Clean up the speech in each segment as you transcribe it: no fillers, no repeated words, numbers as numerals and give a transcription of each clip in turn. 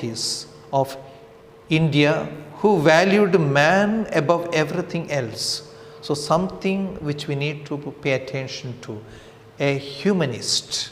devotees of India who valued man above everything else. So something which we need to pay attention to. A humanist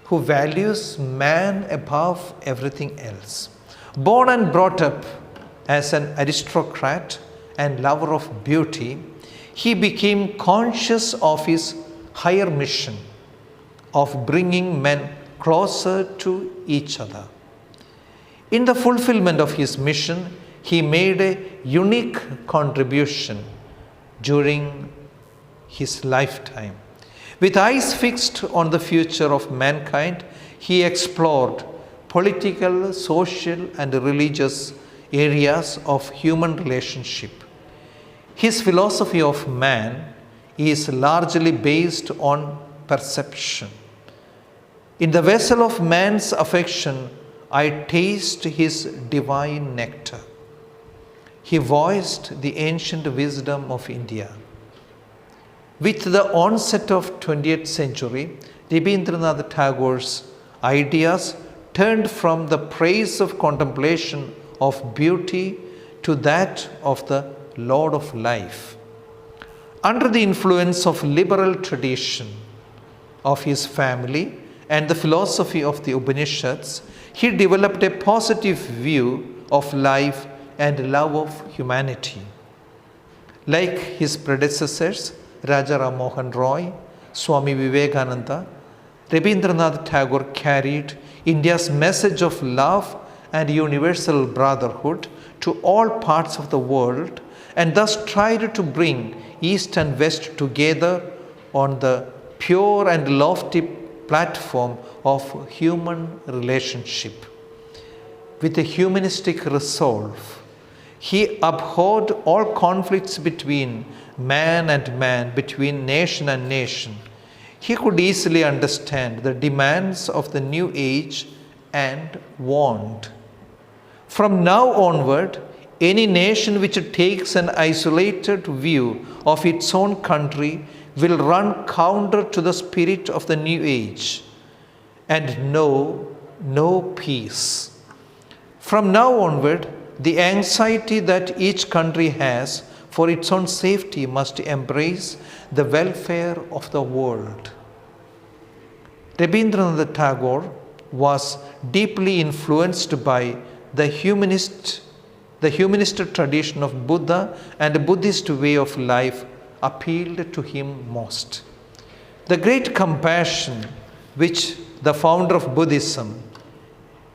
who values man above everything else. Born and brought up as an aristocrat and lover of beauty, he became conscious of his higher mission of bringing men closer to each other. In the fulfillment of his mission, he made a unique contribution during his lifetime. With eyes fixed on the future of mankind, he explored political, social, and religious areas of human relationship. His philosophy of man is largely based on perception. In the vessel of man's affection, I taste his divine nectar. He voiced the ancient wisdom of India. With the onset of 20th century, Ravindra Tagore's ideas turned from the praise of contemplation of beauty to that of the Lord of life. Under the influence of liberal tradition of his family and the philosophy of the Upanishads, he developed a positive view of life and love of humanity. Like his predecessors, Raja Ram Mohan Roy, Swami Vivekananda, Rabindranath Tagore carried India's message of love and universal brotherhood to all parts of the world and thus tried to bring East and West together on the pure and lofty platform of human relationship. With a humanistic resolve, he abhorred all conflicts between man, between nation and nation. He could easily understand the demands of the new age and warned. From now onward, any nation which takes an isolated view of its own country will run counter to the spirit of the new age and know no peace. From now onward, the anxiety that each country has for its own safety must embrace the welfare of the world. Rabindranath Tagore was deeply influenced by the humanist tradition of Buddha, and the Buddhist way of life appealed to him most. The great compassion which the founder of Buddhism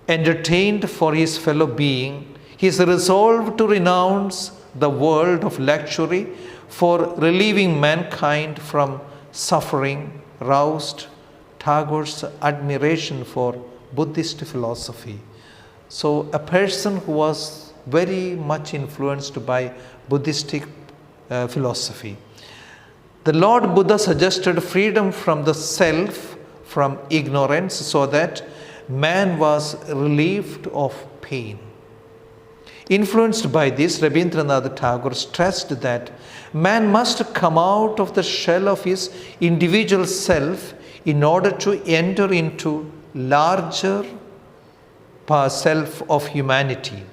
entertained for his fellow being, his resolve to renounce the world of luxury for relieving mankind from suffering, roused Tagore's admiration for Buddhist philosophy. So a person who was very much influenced by Buddhistic philosophy. The Lord Buddha suggested freedom from the self, from ignorance, so that man was relieved of pain. Influenced by this, Rabindranath Tagore stressed that man must come out of the shell of his individual self in order to enter into larger self of humanity.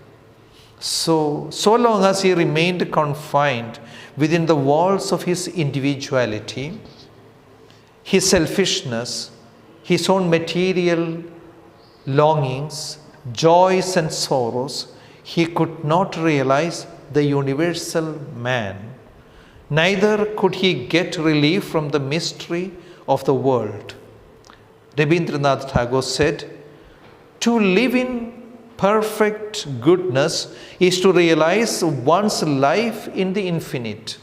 So long as he remained confined within the walls of his individuality, his selfishness, his own material longings, joys and sorrows, he could not realize the universal man. Neither could he get relief from the mystery of the world. Rabindranath Tagore said, "To live in perfect goodness is to realize one's life in the infinite."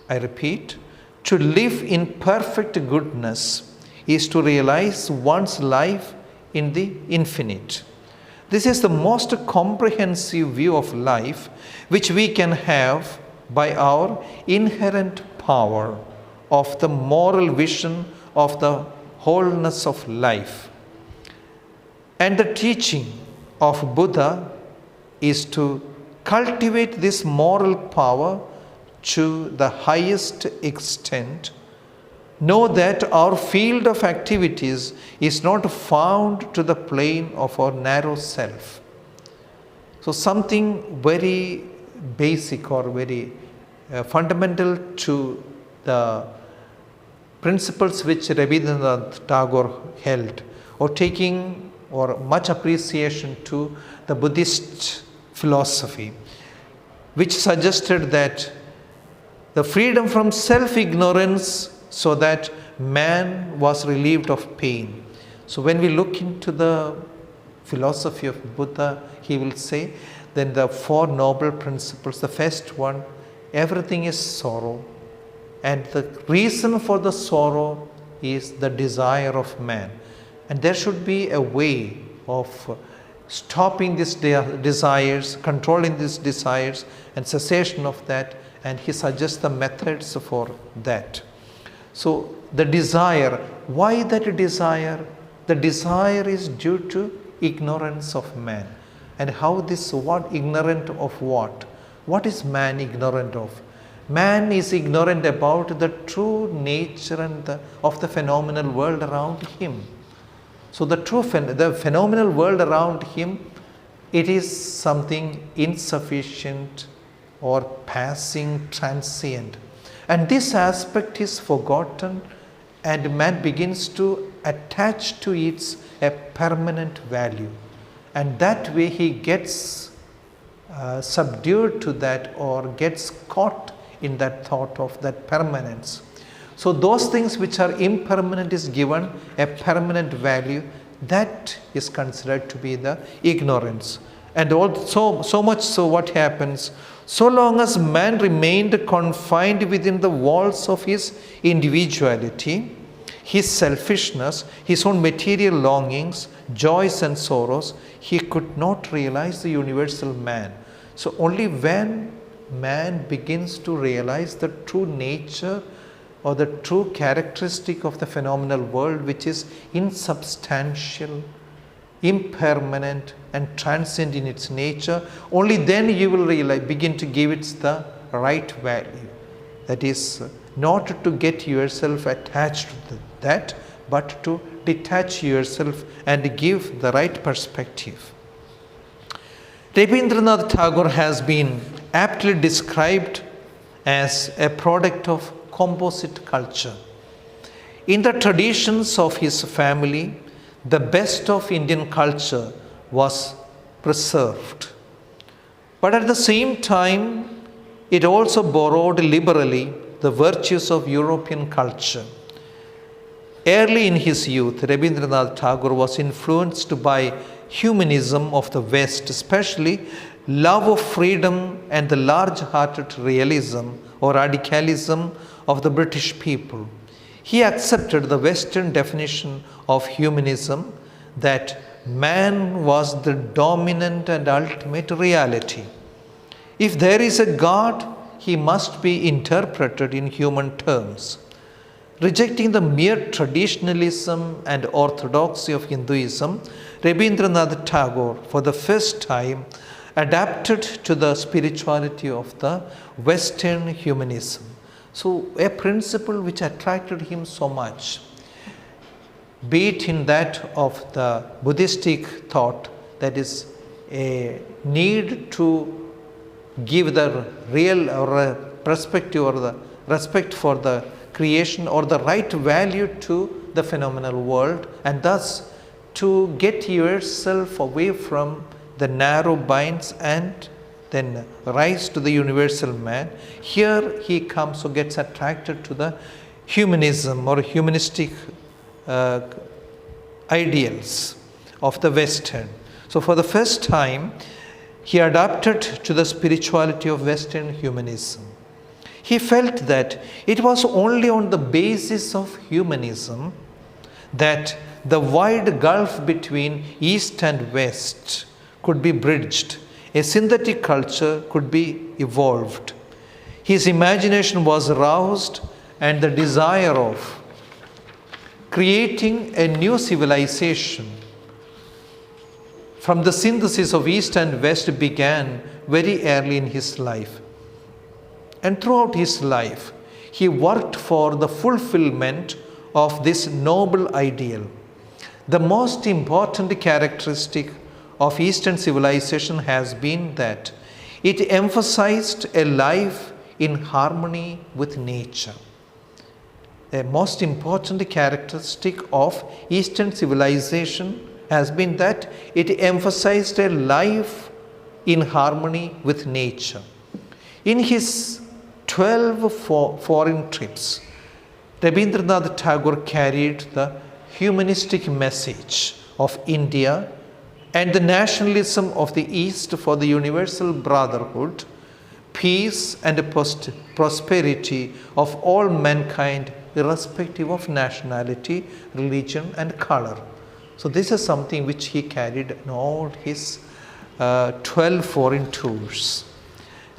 I repeat, to live in perfect goodness is to realize one's life in the infinite. This is the most comprehensive view of life which we can have by our inherent power of the moral vision of the wholeness of life. And the teaching of Buddha is to cultivate this moral power to the highest extent know that our field of activities is not found to the plane of our narrow self. So something very basic or very fundamental to the principles which Ravindra Tagore held, or taking or much appreciation to the Buddhist philosophy, which suggested that the freedom from self-ignorance so that man was relieved of pain. So when we look into the philosophy of Buddha, he will say, then the four noble principles, the first one, everything is sorrow. And the reason for the sorrow is the desire of man. And there should be a way of stopping these desires, controlling these desires, and cessation of that. And he suggests the methods for that. So the desire, why that desire? The desire is due to ignorance of man. And how this, what ignorant of what? What is man ignorant of? Man is ignorant about the true nature and of the phenomenal world around him. So the phenomenal world around him, it is something insufficient or passing, transient. And this aspect is forgotten, and man begins to attach to it a permanent value. And that way he gets subdued to that, or gets caught in that thought of that permanence. So those things which are impermanent is given a permanent value. That is considered to be the ignorance. And also, so much so what happens, so long as man remained confined within the walls of his individuality, his selfishness, his own material longings, joys and sorrows, he could not realize the universal man. So only when man begins to realize the true nature or the true characteristic of the phenomenal world, which is insubstantial, impermanent and transient in its nature, only then you will realize, begin to give it the right value. That is, not to get yourself attached to that, but to detach yourself and give the right perspective. Ravindra Tagore has been aptly described as a product of composite culture. In the traditions of his family, the best of Indian culture was preserved. But at the same time, it also borrowed liberally the virtues of European culture. Early in his youth, Rabindranath Tagore was influenced by humanism of the West, especially love of freedom and the large-hearted realism or radicalism of the British people. He accepted the Western definition of humanism, that man was the dominant and ultimate reality. If there is a God, he must be interpreted in human terms. Rejecting the mere traditionalism and orthodoxy of Hinduism, Rabindranath Tagore, for the first time, adapted to the spirituality of the Western humanism. So a principle which attracted him so much, be it in that of the Buddhistic thought, that is a need to give the real or perspective or the respect for the creation or the right value to the phenomenal world, and thus to get yourself away from the narrow binds and then rise to the universal man. Here he comes or gets attracted to the humanism or humanistic ideals of the Western. So for the first time, he adapted to the spirituality of Western humanism. He felt that it was only on the basis of humanism that the wide gulf between East and West could be bridged, a synthetic culture could be evolved. His imagination was aroused, and the desire of creating a new civilization from the synthesis of East and West began very early in his life. And throughout his life, He worked for the fulfillment of this noble ideal. The most important characteristic of Eastern civilization has been that it emphasized a life in harmony with nature. The most important characteristic of Eastern civilization has been that it emphasized a life in harmony with nature. In his 12 foreign trips, Ravindra Tagore carried the humanistic message of India and the nationalism of the East for the universal brotherhood, peace and prosperity of all mankind irrespective of nationality, religion and color. So this is something which he carried in all his 12 foreign tours.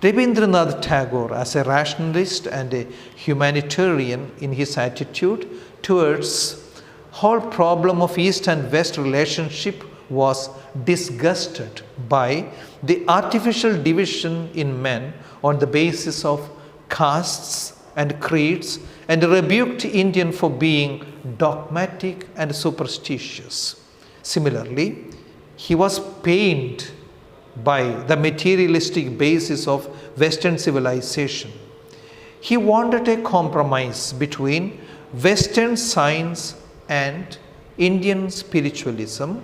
Rabindranath Tagore, as a rationalist and a humanitarian in his attitude towards whole problem of East and West relationship, was disgusted by the artificial division in men on the basis of castes and creeds, and rebuked Indian for being dogmatic and superstitious. Similarly, he was pained by the materialistic basis of Western civilization. He wanted a compromise between Western science and Indian spiritualism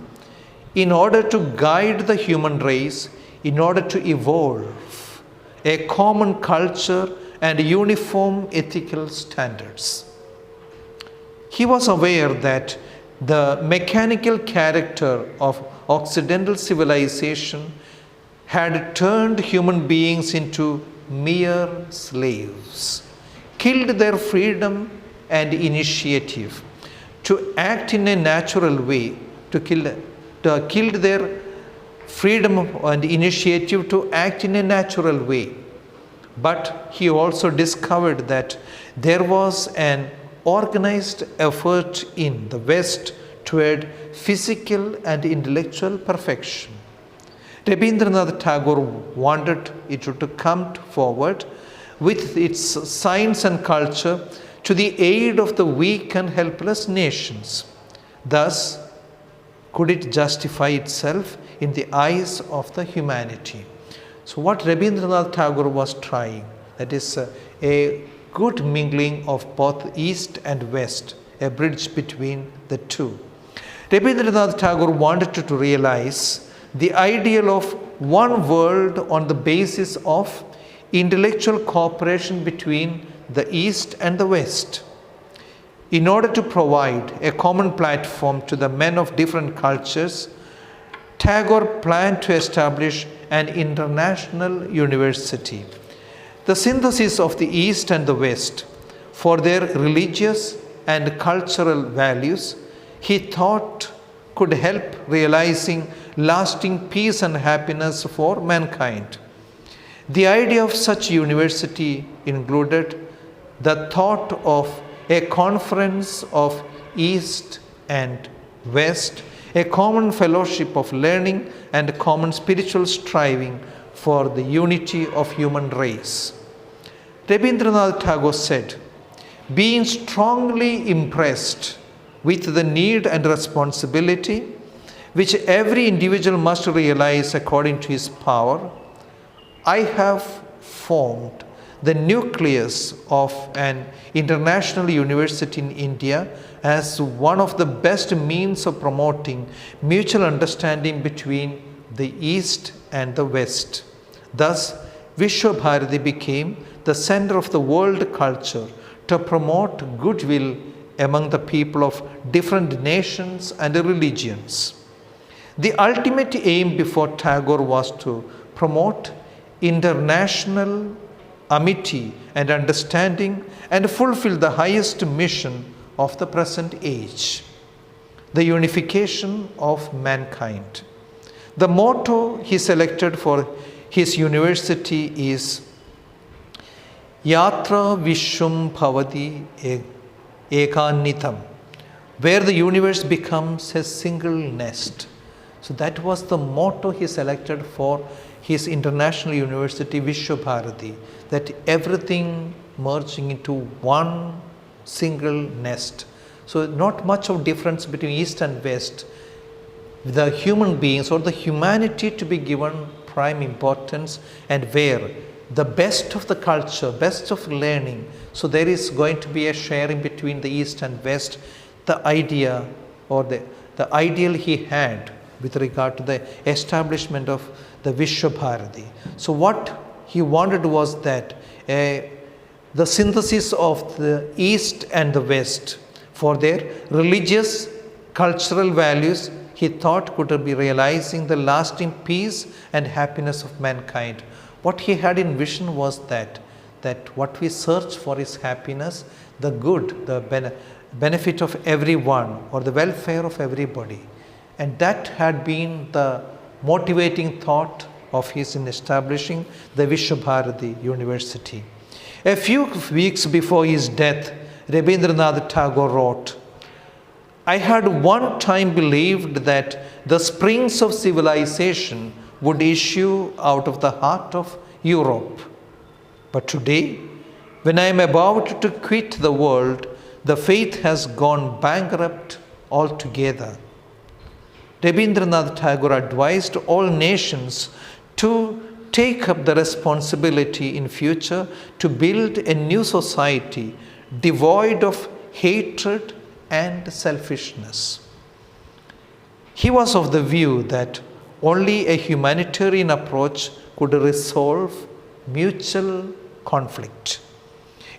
in order to guide the human race, in order to evolve a common culture and uniform ethical standards. He was aware that the mechanical character of Occidental civilization had turned human beings into mere slaves, killed their freedom and initiative to act in a natural way, killed their freedom and initiative to act in a natural way. But he also discovered that there was an organized effort in the West toward physical and intellectual perfection. Rabindranath Tagore wanted it to come forward with its science and culture to the aid of the weak and helpless nations. Thus, could it justify itself in the eyes of the humanity? So what Rabindranath Tagore was trying, that is a good mingling of both East and West, a bridge between the two. Rabindranath Tagore wanted to realize the ideal of one world on the basis of intellectual cooperation between the East and the West. In order to provide a common platform to the men of different cultures, Tagore planned to establish an international university. The synthesis of the East and the West for their religious and cultural values, he thought could help realizing lasting peace and happiness for mankind. The idea of such university included the thought of a conference of East and West, a common fellowship of learning and common spiritual striving for the unity of human race. Rabindranath Tagore said, being strongly impressed with the need and responsibility which every individual must realize according to his power, I have formed the nucleus of an international university in India as one of the best means of promoting mutual understanding between the East and the West. Thus, Vishwabharati became the center of the world culture to promote goodwill among the people of different nations and religions. The ultimate aim before Tagore was to promote international amity and understanding and fulfill the highest mission of the present age, the unification of mankind. The motto he selected for his university is Yatra Vishwam Bhavati Ekanitam, where the universe becomes a single nest. So that was the motto he selected for his international university Vishwabharati, that everything merging into one single nest. So not much of difference between East and West. The human beings or the humanity to be given prime importance, and where the best of the culture, best of learning. So there is going to be a sharing between the East and West. The idea or the ideal he had with regard to the establishment of the Vishwabharati. So what he wanted was that the synthesis of the East and the West for their religious, cultural values, he thought could be realizing the lasting peace and happiness of mankind. What he had in vision was that what we search for is happiness, the good, the benefit of everyone or the welfare of everybody. And that had been the motivating thought of his in establishing the Vishwabharati University. A few weeks before his death, Ravindra Tagore wrote, "I had one time believed that the springs of civilization would issue out of the heart of Europe. But today, when I am about to quit the world, the faith has gone bankrupt altogether." Rabindranath Tagore advised all nations to take up the responsibility in future to build a new society devoid of hatred and selfishness. He was of the view that only a humanitarian approach could resolve mutual conflict.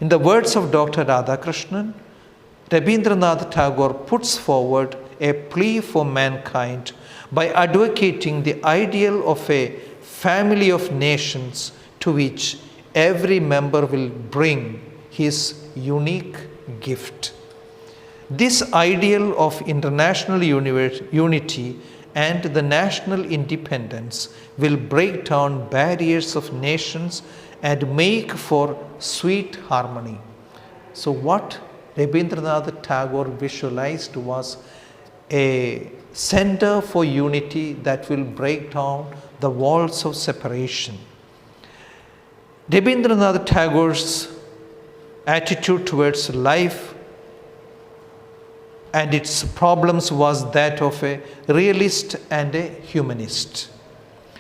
In the words of Dr. Radhakrishnan, Rabindranath Tagore puts forward a plea for mankind by advocating the ideal of a family of nations to which every member will bring his unique gift. This ideal of international unity and the national independence will break down barriers of nations and make for sweet harmony. So what Rabindranath Tagore visualized was a center for unity that will break down the walls of separation. Rabindranath Tagore's attitude towards life and its problems was that of a realist and a humanist.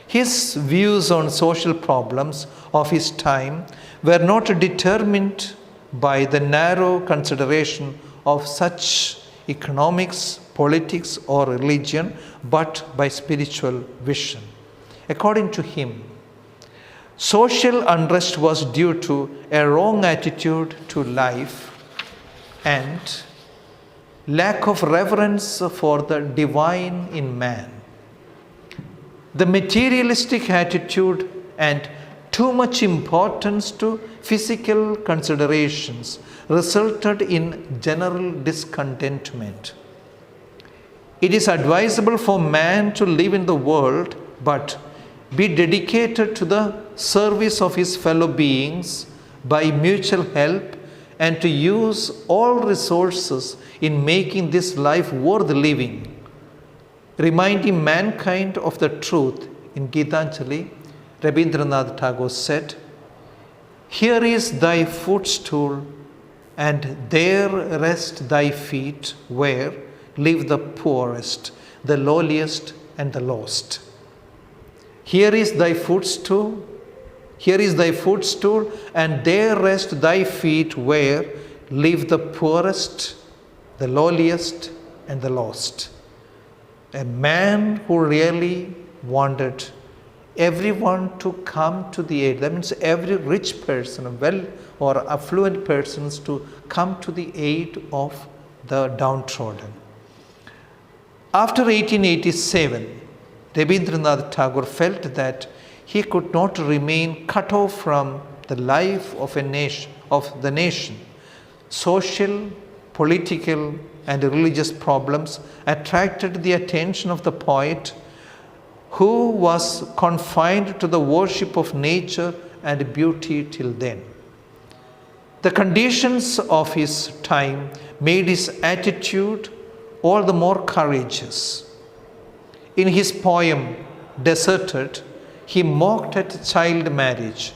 His views on social problems of his time were not determined by the narrow consideration of such economics, politics, or religion, but by spiritual vision. According to him, social unrest was due to a wrong attitude to life and lack of reverence for the divine in man. The materialistic attitude and too much importance to physical considerations resulted in general discontentment. It is advisable for man to live in the world, but be dedicated to the service of his fellow beings by mutual help and to use all resources in making this life worth living. Reminding mankind of the truth, in Gitanjali, Rabindranath Tagore said, "Here is thy footstool, and there rest thy feet, where live the poorest, the lowliest, and the lost." Here is thy footstool, and there rest thy feet, where live the poorest, the lowliest, and the lost. A man who really wanted everyone to come to the aid. That means every rich person, well or affluent persons to come to the aid of the downtrodden. After 1887, Rabindranath Tagore felt that he could not remain cut off from the life of the nation. Social, political, and religious problems attracted the attention of the poet, who was confined to the worship of nature and beauty till then. The conditions of his time made his attitude all the more courageous. In his poem, Deserted, he mocked at child marriage,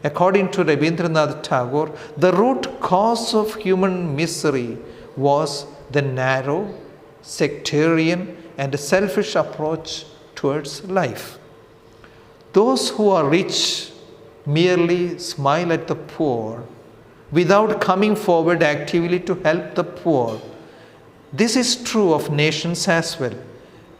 According to Ravindra Tagore, the root cause of human misery was the narrow, sectarian, and selfish approach towards life. Those who are rich merely smile at the poor without coming forward actively to help the poor. This is true of nations as well.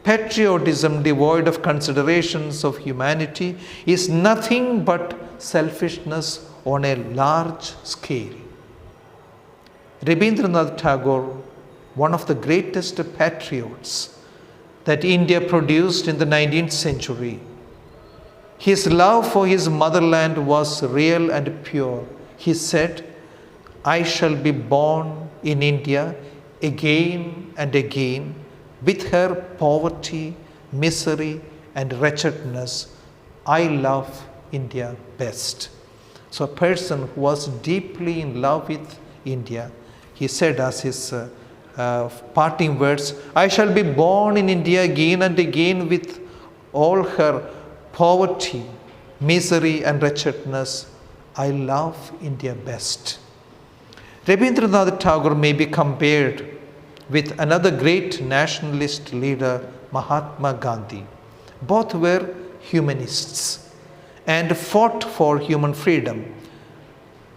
Patriotism devoid of considerations of humanity is nothing but selfishness on a large scale. Rabindranath Tagore, one of the greatest patriots that India produced in the 19th century, his love for his motherland was real and pure. He said, "I shall be born in India again and again, with her poverty, misery, and wretchedness. I love India best." So a person who was deeply in love with India, he said as his parting words, "I shall be born in India again and again with all her poverty, misery, and wretchedness. I love India best." Rabindranath Tagore may be compared with another great nationalist leader, Mahatma Gandhi. Both were humanists and fought for human freedom.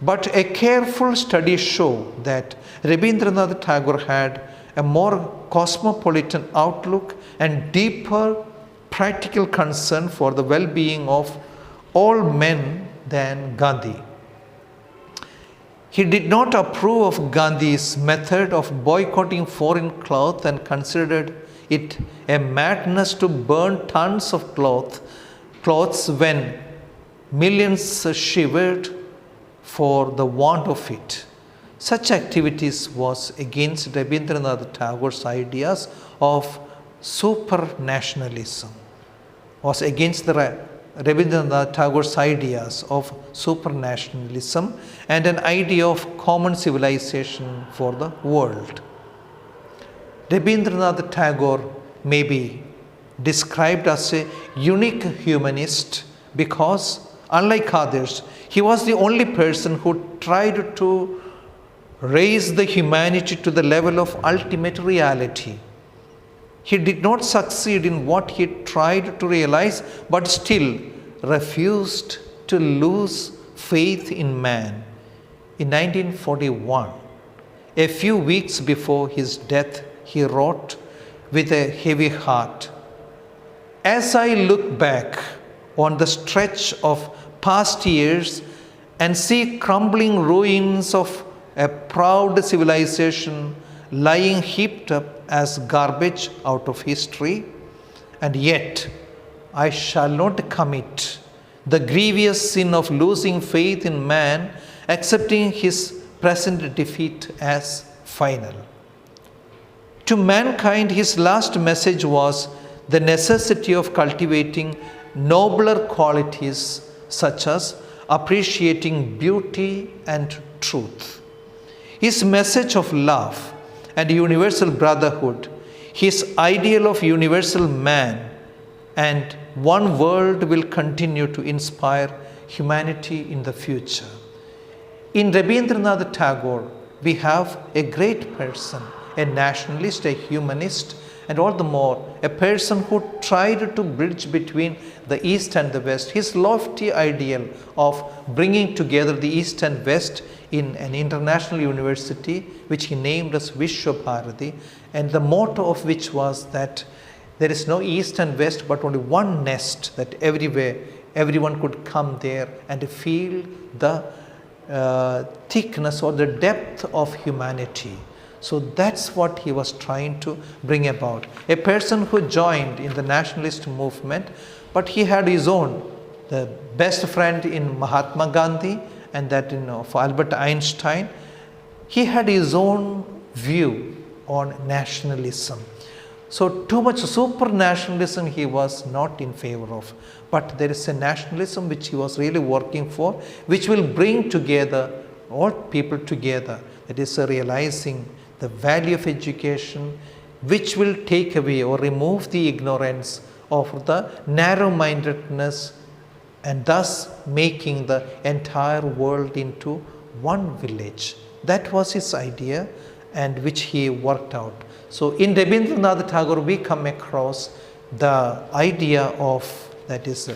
But a careful study shows that Rabindranath Tagore had a more cosmopolitan outlook and deeper practical concern for the well-being of all men than Gandhi. He did not approve of Gandhi's method of boycotting foreign cloth and considered it a madness to burn tons of clothes when millions shivered for the want of it. Such activities was against Rabindranath Tagore's ideas of supranationalism, was against Rabindranath Tagore's ideas of supranationalism and an idea of common civilization for the world. Rabindranath Tagore may be described as a unique humanist because, unlike others, he was the only person who tried to raise the humanity to the level of ultimate reality. He did not succeed in what he tried to realize, but still refused to lose faith in man. In 1941, a few weeks before his death, he wrote with a heavy heart, "As I look back on the stretch of past years and see crumbling ruins of a proud civilization lying heaped up as garbage out of history, and yet I shall not commit the grievous sin of losing faith in man, accepting his present defeat as final." To mankind, his last message was the necessity of cultivating nobler qualities such as appreciating beauty and truth. His message of love and universal brotherhood, his ideal of universal man and one world will continue to inspire humanity in the future. In Rabindranath Tagore, we have a great person, a nationalist, a humanist, and all the more a person who tried to bridge between the East and the West. His lofty ideal of bringing together the East and West in an international university, which he named as Vishwabharati, and the motto of which was that there is no East and West, but only one nest, that everywhere everyone could come there and feel the thickness or the depth of humanity. So that's what he was trying to bring about. A person who joined in the nationalist movement, but he had his own, the best friend in Mahatma Gandhi and that for Albert Einstein. He had his own view on nationalism. So too much supranationalism he was not in favor of. But there is a nationalism which he was really working for, which will bring together all people together. That is realizing the value of education, which will take away or remove the ignorance of the narrow-mindedness and thus making the entire world into one village. That was his idea, and which he worked out. So in Rabindranath Tagore we come across the idea of, that is,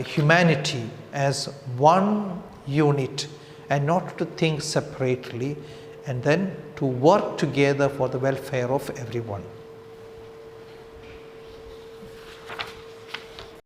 humanity as one unit, and not to think separately, and then to work together for the welfare of everyone.